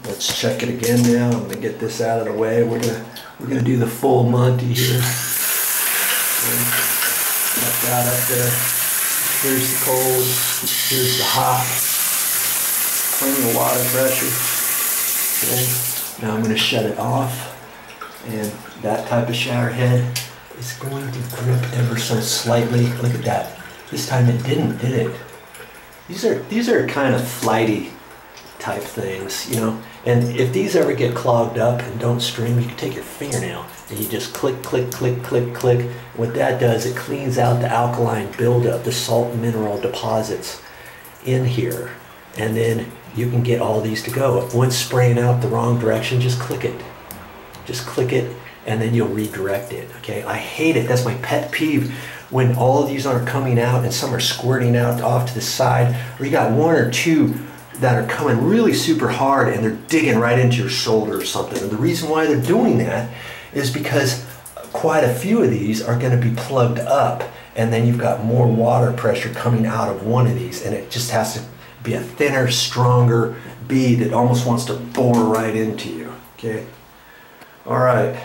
Let's check it again now. I'm gonna get this out of the way. We're gonna do the full Monty here. Got that up there. Here's the cold. Here's the hot. Plenty of water pressure. Okay. Now I'm gonna shut it off, and that type of shower head is going to grip ever so slightly. Look at that. This time it didn't, did it? These are kind of flighty type things, you know. And if these ever get clogged up and don't stream, you can take your fingernail and you just click, click, click, click, click. What that does, it cleans out the alkaline buildup, the salt and mineral deposits in here. And then you can get all these to go. If one's spraying out the wrong direction, just click it. Just click it, and then you'll redirect it, okay? I hate it. That's my pet peeve, when all of these aren't coming out and some are squirting out off to the side, or you got one or two that are coming really super hard and they're digging right into your shoulder or something. And the reason why they're doing that is because quite a few of these are going to be plugged up, and then you've got more water pressure coming out of one of these, and it just has to be a thinner, stronger bead that almost wants to bore right into you, okay? All right.